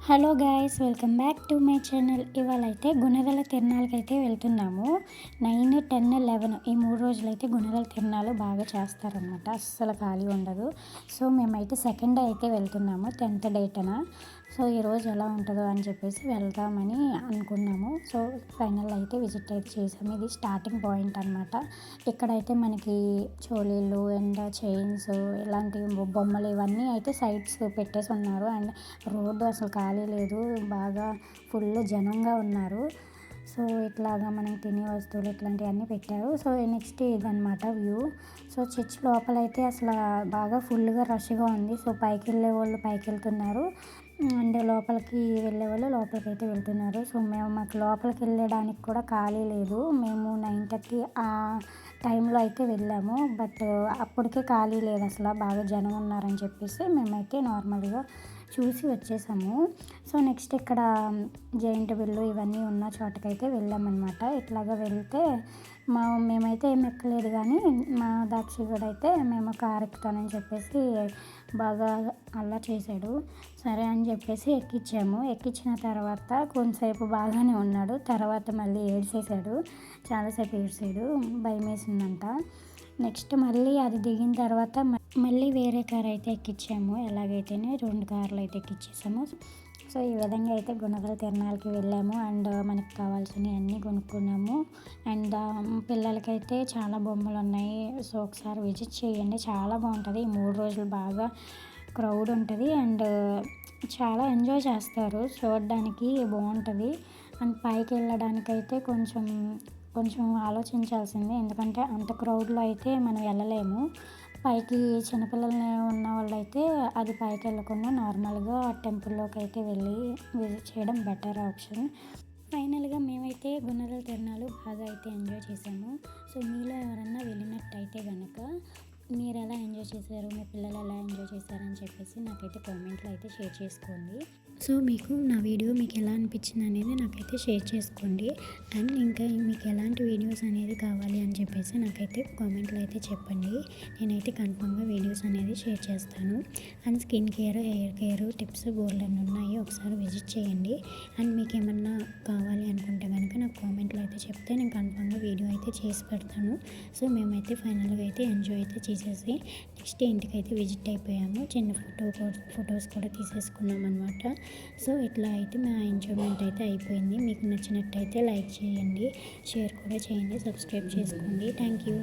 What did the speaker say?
Hello guys, welcome back to my channel. ఇవాళ అయితే గుణదల తిరణాలకి అయితే వెళ్తున్నాము. 9, 10, 11 ఈ 3 రోజులు అయితే గుణదల తిరణాలు బాగా చేస్తారనమాట. అస్సలు ఖాళీ ఉండదు. సో మేమైతే సెకండ్ డే అయితే వెళ్తున్నాము, 10th డేట్న. సో ఈరోజు ఎలా ఉంటుందో అని చెప్పేసి వెళ్తామని అనుకున్నాము. సో ఫైనల్ అయితే విజిట్ అయితే చేసాము. ఇది స్టార్టింగ్ పాయింట్ అనమాట. ఇక్కడైతే మనకి చోలీలు అండ్ చైన్స్ ఇలాంటి బొమ్మలు ఇవన్నీ అయితే సైడ్స్ పెట్టేసి ఉన్నారు. అండ్ రోడ్డు అసలు ఖాళీ లేదు, బాగా ఫుల్ జనంగా ఉన్నారు. సో ఇట్లాగా మనం తినే వస్తువులు ఇట్లాంటివన్నీ పెట్టారు. సో నెక్స్ట్ ఇదనమాట వ్యూ. సో చర్చ్ లోపలైతే అసలు బాగా ఫుల్గా రష్గా ఉంది. సో పైకి వెళ్ళే వాళ్ళు పైకి వెళ్తున్నారు అండ్ లోపలికి వెళ్ళే వాళ్ళు లోపలికి అయితే వెళ్తున్నారు. సో మాకు లోపలికి వెళ్ళడానికి కూడా ఖాళీ లేదు. మేము 9:30 ఆ టైంలో అయితే వెళ్ళాము. బట్ అప్పటికే ఖాళీ లేదు, అసలు బాగా జనం ఉన్నారని చెప్పేసి మేమైతే నార్మల్గా చూసి వచ్చేసాము. సో నెక్స్ట్ ఇక్కడ జైంట్ వీల్ ఇవన్నీ ఉన్న చోటకైతే వెళ్ళామన్నమాట. ఇట్లాగా వెళ్తే మేమైతే ఏం ఎక్కలేదు, కానీ మా దాక్షి కూడా అయితే మేము కారు ఎక్కుతానని చెప్పేసి బాగా అలా చేశాడు. సరే అని చెప్పేసి ఎక్కించాము. ఎక్కించిన తర్వాత కొంతసేపు బాగానే ఉన్నాడు, తర్వాత మళ్ళీ ఏడ్చేసాడు, చాలాసేపు ఏడ్చాడు, భయం వేసిందంట. నెక్స్ట్ మళ్ళీ అది దిగిన తర్వాత మళ్ళీ వేరే కార్ అయితే ఎక్కించాము. ఎలాగైతేనే 2 కార్లు అయితే ఎక్కించేసాము. సో ఈ విధంగా అయితే గుణదల తిరణాలకి వెళ్ళాము. అండ్ మనకు కావాల్సినవి అన్నీ కొనుక్కున్నాము. అండ్ పిల్లలకైతే చాలా బొమ్మలు ఉన్నాయి. సో ఒకసారి విజిట్ చేయండి, చాలా బాగుంటుంది. ఈ 3 రోజులు బాగా క్రౌడ్ ఉంటుంది అండ్ చాలా ఎంజాయ్ చేస్తారు, చూడడానికి బాగుంటుంది. అండ్ పైకి వెళ్ళడానికైతే కొంచెం ఆలోచించాల్సిందే, ఎందుకంటే అంత క్రౌడ్లో అయితే మనం వెళ్ళలేము. పైకి చిన్నపిల్లలు ఉన్న వాళ్ళు అయితే అది పైకి వెళ్ళకుండా నార్మల్గా టెంపుల్లోకి అయితే వెళ్ళి విజిట్ చేయడం బెటర్ ఆప్షన్. ఫైనల్గా మేమైతే గుణదల తిరణాలు బాగా అయితే ఎంజాయ్ చేసాము. సో మీలో ఎవరన్నా వెళ్ళినట్టయితే కనుక మీరు ఎలా ఎంజాయ్ చేశారు, మీ పిల్లలు ఎలా ఎంజాయ్ చేశారని చెప్పేసి నాకైతే కామెంట్లో అయితే షేర్ చేసుకోండి. సో నా వీడియో మీకు ఎలా అనిపించింది అనేది నాకైతే షేర్ చేసుకోండి. అండ్ ఇంకా మీకు ఎలాంటి వీడియోస్ అనేది కావాలి అని చెప్పేసి నాకైతే కామెంట్లో అయితే చెప్పండి. నేనైతే కన్ఫామ్గా వీడియోస్ అనేది షేర్ చేస్తాను. And skin care, hair care tips bold అని ఉన్నాయి, ఒకసారి విజిట్ చేయండి. అండ్ మీకు ఏమన్నా కావాలి అనుకుంటే కనుక నాకు కామెంట్లో అయితే చెప్తే నేను కన్ఫామ్గా వీడియో అయితే చేసి పెడతాను. సో మేమైతే ఫైనల్గా అయితే ఎంజాయ్ అయితే చేసేసి నెక్స్ట్ ఇంటికి అయితే విజిట్ అయిపోయాము. చిన్న ఫొటోస్ కూడా తీసేసుకున్నాం అనమాట. సో ఇట్లా అయితే మా ఎంజాయ్మెంట్ అయితే అయిపోయింది. మీకు నచ్చినట్టయితే లైక్ చేయండి, షేర్ కూడా చేయండి, సబ్స్క్రైబ్ చేసుకోండి. Thank you.